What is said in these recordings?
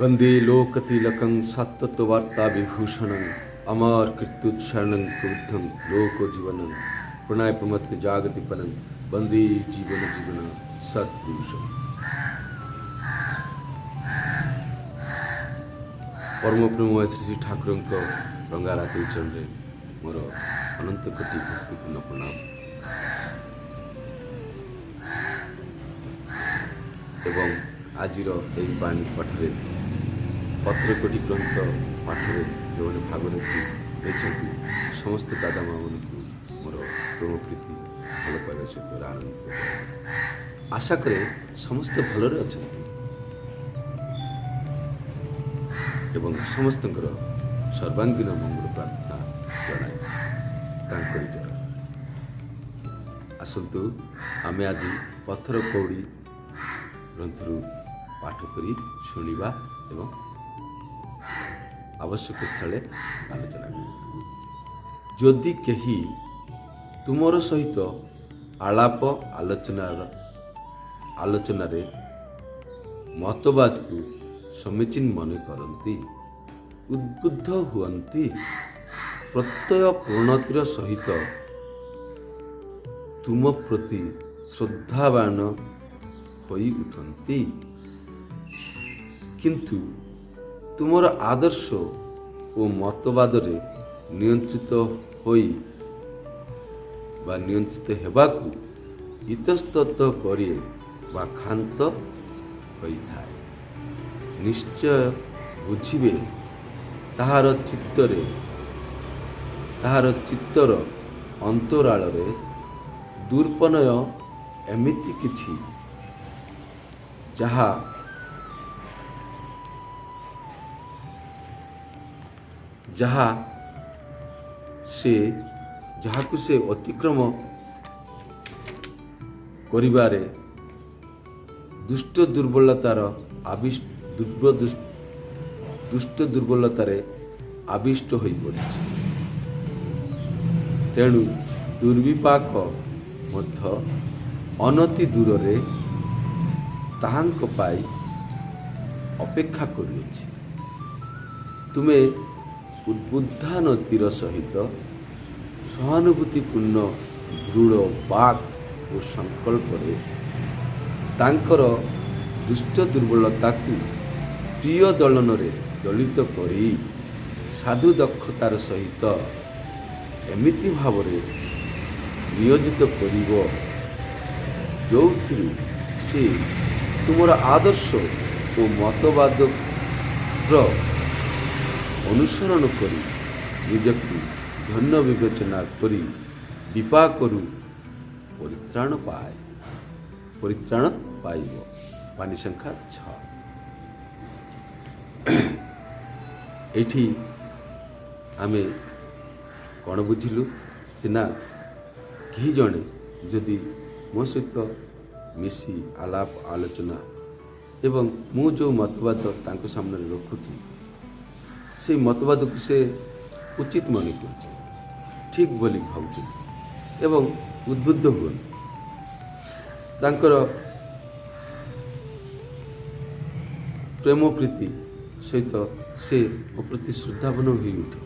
वंदे लोकतिलकं सत्तत्वार्ता विभूषणं अमर कीर्त्युच्चारणं क्रुद्धं लोकजीवनं प्रणय प्रमत्त जागतिपनं वंदे जीवन जीवन सत्पुरुषं। परम प्रेममय श्री श्री ठाकुर रंगाराति चरण मोर अनंत कोटि भक्तिपूर्ण प्रणाम एवं आजिर यही बाणी पाठरे पत्रकोटी ग्रंथ पाठरे जो भागवती देखते समस्त दादा माँ मान मोर प्रेम प्रीति भल पाइबा सहित आनंद आशा करे समस्ते भलरे अछंती एवं समस्त सर्वांगीन मंगल प्रार्थना जनाए तांकरी जरा आसतु आमे आज पत्थर कौड़ी ग्रंथरु पाठ करी शुणिबा एवं आवश्यक स्थले आलोचना करिबा। जदि केही तुमर सहित आलाप आलोचना रे मतवाद को समीचीन मन करती उद्बुद्ध हुअन्ति प्रत्यय पूर्णतिर सहित तुम प्रति श्रद्धावान होई उठन्ति किंतु तुमर आदर्श और मतवाद रे नियंत्रित होई बा नियंत्रित हेबाकु इतस्तत करिए बा खांत होई थाए निश्चय बुझिबे ताहार चित्तर अंतराल रे दुर्पनय एमिति किछि जहाकु से अतिक्रम करिबारे दुष्ट दुर्बलतार आविष्ट होई पड़िछि तेणु दुर्विपाक मध्य अनति दूर रे ताहांक पाई अपेक्षा करिछि तुमे उद्बुद्धानतिर सहित सहानुभूतिपूर्ण दृढ़ बाक और संकल्प रे तांकर दुष्ट दुर्बलता को प्रिय दलन रे दलित करी साधु दक्षतार सहित एमिति भाव रे नियोजित करिवो जोथिरु से तुमर आदर्श और मतवाद अनुसरण करी निजकु धन्य विवेचना करी विपाकरु परित्राण पाइब। वाणी संख्या 6 एठी आमे कौन बुझिलु जे ना कही जणे जदि मो सहित मिसी आलाप आलोचना एवं मु जो मतवाद तांको सामने रखुची से मतवाद को से उचित मन कर ठीक बोली भावुची एवं उद्बुद्ध हुए तांकर प्रेम प्रीति सहित से मो प्रति श्रद्धावान हो उठे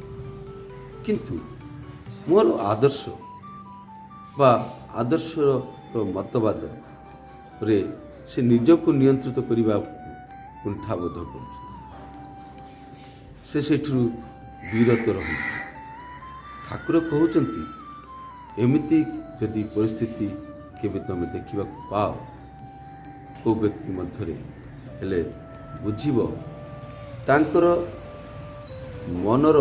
किंतु मोर आदर्श बा आदर्श मतवाद रे से निजको नियंत्रित करने कुंठाबोध कर विरत रही ठाकुर कहते एमिति जदि परिस्थिति केबे तुम देखा पाओ को व्यक्ति मध्य हेले बुझिब तांकर मनर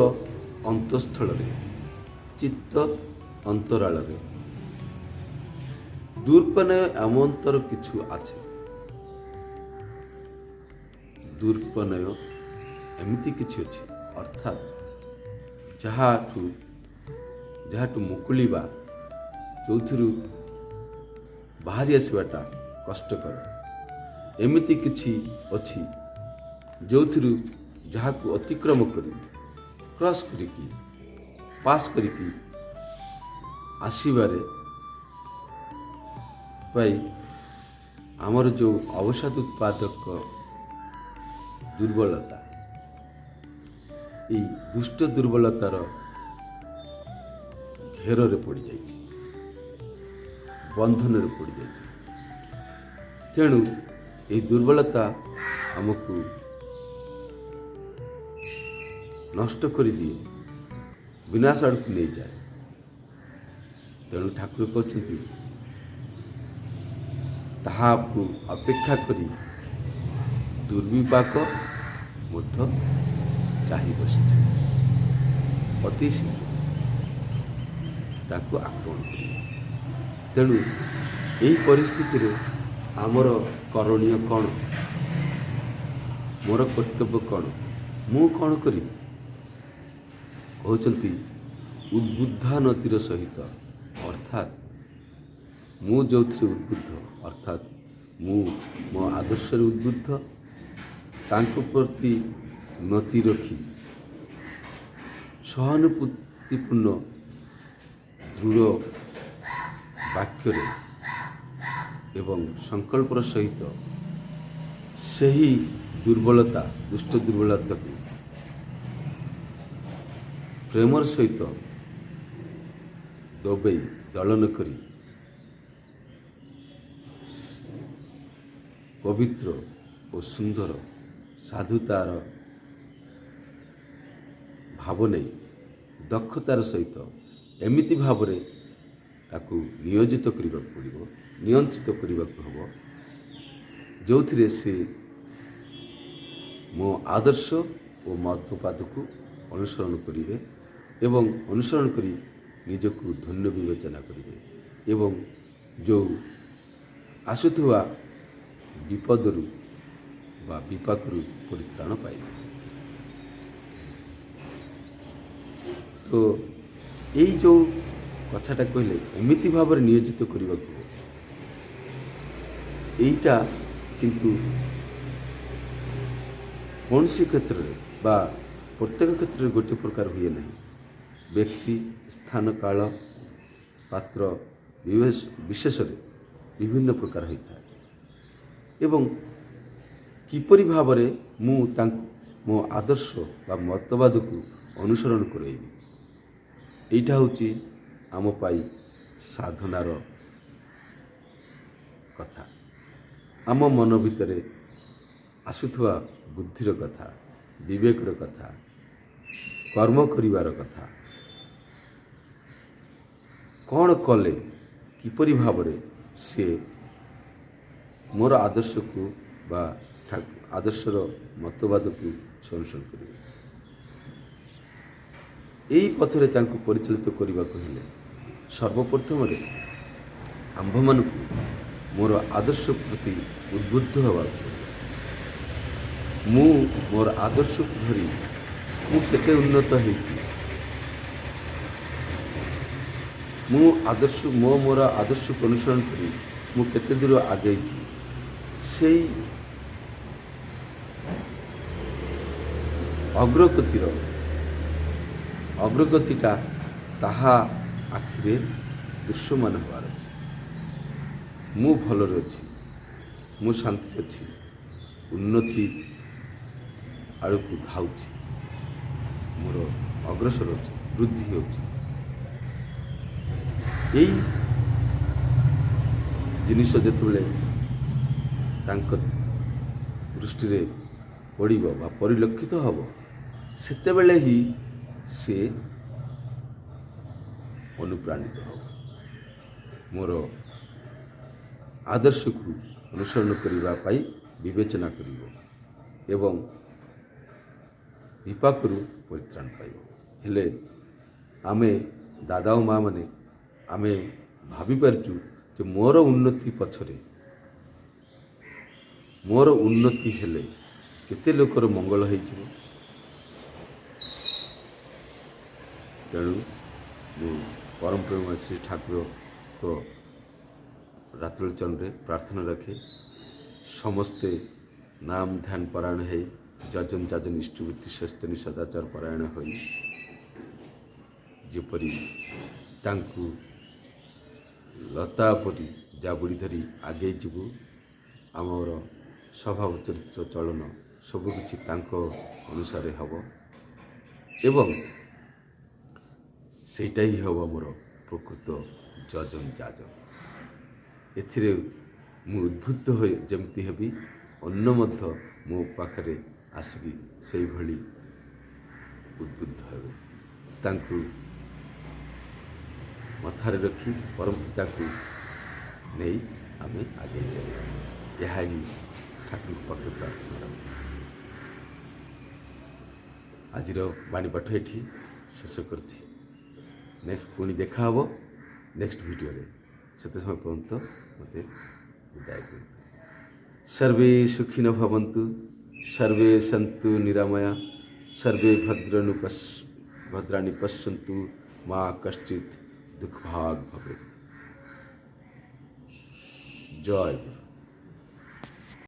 अंतस्थल चित्त अंतराल दुर्पनय एमंतर किछु आछे दुर्पनय एमिति किछि अछि अर्थात जहाठू मुकुलिबा जोथिरु बाहरी आसवाटा कष्टकर एमिति किछि अछि जोथिरु जहाकु अतिक्रम करी क्रॉस करिकी पास करिकी आसीबारे पाई आमर जो अवसाद उत्पादक ଦୁର୍ବଳତା, এই ଦୁଷ୍ଟ ଦୁର୍ବଳତାର ଘେରରେ ପଡ଼ିଯାଇଛି, ବନ୍ଧନରେ ପଡ଼ିଯାଇଛି। ତେଣୁ ଏହି ଦୁର୍ବଳତା ଆମକୁ ନଷ୍ଟ କରିଦିଏ, ବିନାଶ ଆଡ଼କୁ ନେଇଯାଏ। ତେଣୁ ଠାକୁର କହୁଛନ୍ତି ତାହାକୁ ଅପେକ୍ଷା କରି ଦୁର୍ବିପାକ ମଧ୍ୟ ଚାହିଁ ବସିଛନ୍ତି, ଅତି ଶୀଘ୍ର ତାକୁ ଆକ୍ରମଣ କରିବେ। ତେଣୁ ଏହି ପରିସ୍ଥିତିରେ ଆମର କରଣୀୟ କ'ଣ? ମୋର କର୍ତ୍ତବ୍ୟ କ'ଣ? ମୁଁ କ'ଣ କରିବି? କହୁଛନ୍ତି ଉଦ୍ବୁଦ୍ଧାନତିର ସହିତ, ଅର୍ଥାତ୍ ମୁଁ ଯେଉଁଥିରେ ଉଦ୍ବୁଦ୍ଧ, ଅର୍ଥାତ୍ ମୁଁ ମୋ ଆଦର୍ଶରେ ଉଦ୍ବୁଦ୍ଧ, ତାଙ୍କ ପ୍ରତି ନତି ରଖି ସହାନୁଭୂତିପୂର୍ଣ୍ଣ ଦୃଢ଼ ବାକ୍ୟରେ ଏବଂ ସଂକଳ୍ପର ସହିତ ସେହି ଦୁର୍ବଳତା, ଦୁଷ୍ଟ ଦୁର୍ବଳତାକୁ ପ୍ରେମର ସହିତ ଦବେଇ ଦଳନ କରି ପବିତ୍ର ଓ ସୁନ୍ଦର ସାଧୁତାର ଭାବ ନେଇ ଦକ୍ଷତାର ସହିତ ଏମିତି ଭାବରେ ତାକୁ ନିୟୋଜିତ କରିବାକୁ ପଡ଼ିବ, ନିୟନ୍ତ୍ରିତ କରିବାକୁ ହେବ, ଯେଉଁଥିରେ ସେ ମୋ ଆଦର୍ଶ ଓ ମତବାଦକୁ ଅନୁସରଣ କରିବେ ଏବଂ ଅନୁସରଣ କରି ନିଜକୁ ଧନ୍ୟ ବିବେଚନା କରିବେ ଏବଂ ଯେଉଁ ଆସୁଥିବା ବିପଦରୁ ବା ବିପାକରୁ ପରିତ୍ରାଣ ପାଇବେ। ତ ଏଇ ଯେଉଁ କଥାଟା କହିଲେ ଏମିତି ଭାବରେ ନିୟୋଜିତ କରିବାକୁ, এইটা କିନ୍ତୁ କୌଣସି କ୍ଷେତ୍ରରେ ବା ପ୍ରତ୍ୟେକ କ୍ଷେତ୍ରରେ ଗୋଟିଏ ପ୍ରକାର ହୁଏ ନାହିଁ। ବ୍ୟକ୍ତି, ସ୍ଥାନ, କାଳ, ପାତ୍ର ବିଶେଷରେ ବିଭିନ୍ନ ପ୍ରକାର ହୋଇଥାଏ ଏବଂ କିପରି ଭାବରେ ମୁଁ ତାଙ୍କୁ ମୋ ଆଦର୍ଶ ବା ମତବାଦକୁ ଅନୁସରଣ କରାଇବି, এইটা ହେଉଛି ଆମ ପାଇଁ ସାଧନାର କଥା। ଆମ ମନ ଭିତରେ ଆସୁଥିବା ବୁଦ୍ଧିର କଥା, ବିବେକର କଥା, କର୍ମ କରିବାର କଥା, କ'ଣ କଲେ କିପରି ଭାବରେ ସେ ମୋର ଆଦର୍ଶକୁ ବା ଆଦର୍ଶର ମତବାଦକୁ ଅନୁସରଣ କରିବେ। ଏହି ପଥରେ ତାଙ୍କୁ ପରିଚାଳିତ କରିବାକୁ ହେଲେ ସର୍ବପ୍ରଥମରେ ଆମ୍ଭମାନଙ୍କୁ ମୋର ଆଦର୍ଶ ପ୍ରତି ଉଦ୍ବୁଦ୍ଧ ହେବାକୁ ପଡ଼ିବ। ମୁଁ ମୋର ଆଦର୍ଶକୁ ଧରି ମୁଁ କେତେ ଉନ୍ନତ ହେଇଛି, ମୁଁ ମୋର ଆଦର୍ଶକୁ ଅନୁସରଣ କରି ମୁଁ କେତେ ଦୂର ଆଗେଇଛି, ସେଇ ଅଗ୍ରଗତିଟା ତାହା ଆଖିରେ ଦୃଶ୍ୟମାନ ହେବାର ଅଛି। ମୁଁ ଭଲରେ ଅଛି, ମୁଁ ଶାନ୍ତିରେ ଅଛି, ଉନ୍ନତି ଆଡ଼କୁ ଧାଉଛି, ମୋର ଅଗ୍ରସର ଅଛି, ବୃଦ୍ଧି ହେଉଛି। ଏଇ ଜିନିଷ ଯେତେବେଳେ ତାଙ୍କ ଦୃଷ୍ଟିରେ ପଡ଼ିବ ବା ପରିଲକ୍ଷିତ ହେବ, ସେତେବେଳେ ହିଁ ସେ ଅନୁପ୍ରାଣିତ ହେବ, ମୋର ଆଦର୍ଶକୁ ଅନୁସରଣ କରିବା ପାଇଁ ବିବେଚନା କରିବ ଏବଂ ବିପାକରୁ ପରିତ୍ରାଣ ପାଇବ। ହେଲେ ଆମେ ଦାଦା ଓ ମା' ମାନେ ଆମେ ଭାବିପାରୁଛୁ ଯେ ମୋର ଉନ୍ନତି ପଛରେ, ମୋର ଉନ୍ନତି ହେଲେ କେତେ ଲୋକର ମଙ୍ଗଳ ହେଇଯିବ। ତେଣୁ ମୁଁ ପରମ ପ୍ରେମ ଶ୍ରୀ ଠାକୁରଙ୍କ ରାତ୍ରି ଚରଣରେ ପ୍ରାର୍ଥନା ରଖେ, ସମସ୍ତେ ନାମ ଧ୍ୟାନ ପରାୟଣ ହେଇ ଯଜନ ଯାଜନ ଇଷ୍ଟବୃତ୍ତି ସ୍ୱସ୍ତନି ସଦାଚାର ପରାୟଣ ହୋଇ ଯେପରି ତାଙ୍କୁ ଲତା ପରି ଜାବୁଡ଼ି ଧରି ଆଗେଇ ଯିବୁ, ଆମର ସ୍ୱଭାବ ଚରିତ୍ର ଚଳନ ସବୁକିଛି ତାଙ୍କ ଅନୁସାରେ ହେବ ଏବଂ ସେଇଟା ହିଁ ହେବ ମୋର ପ୍ରକୃତ ଯଜନ ଯାଜନ। ଏଥିରେ ମୁଁ ଉଦ୍ବୁଦ୍ଧ ହୋଇ ଯେମିତି ହେବି, ଅନ୍ୟ ମଧ୍ୟ ମୋ ପାଖରେ ଆସିକି ସେଇଭଳି ଉଦ୍ବୁଦ୍ଧ ହେବେ। ତାଙ୍କୁ ମଥାରେ ରଖି ପରମ ପିତାଙ୍କୁ ନେଇ ଆମେ ଆଗେଇ ଚାଲିବା। ଏହା ହିଁ ଠାକୁରଙ୍କ ପାଖରେ ପ୍ରାର୍ଥନା। ଆଜିର ବାଣୀପାଠ ଏଠି ଶେଷ କରିଛି। ନେକ୍ସଟ ପୁଣି ଦେଖା ହେବ ନେକ୍ସଟ ଭିଡ଼ିଓରେ। ସେତେ ସମୟ ପର୍ଯ୍ୟନ୍ତ ମୋତେ ବିଦାୟ ଦିଅନ୍ତୁ। ସର୍ବେ ସୁଖିନଃ ଭବନ୍ତୁ, ସର୍ବେ ସନ୍ତୁ ନିରାମୟା, ସର୍ବେ ଭଦ୍ରାଣି ପଶ୍ୟନ୍ତୁ, ମା କଶ୍ଚିତ୍ ଦୁଃଖଭାଗ୍ ଭବେତ୍। ଜୟ ଗୁରୁ।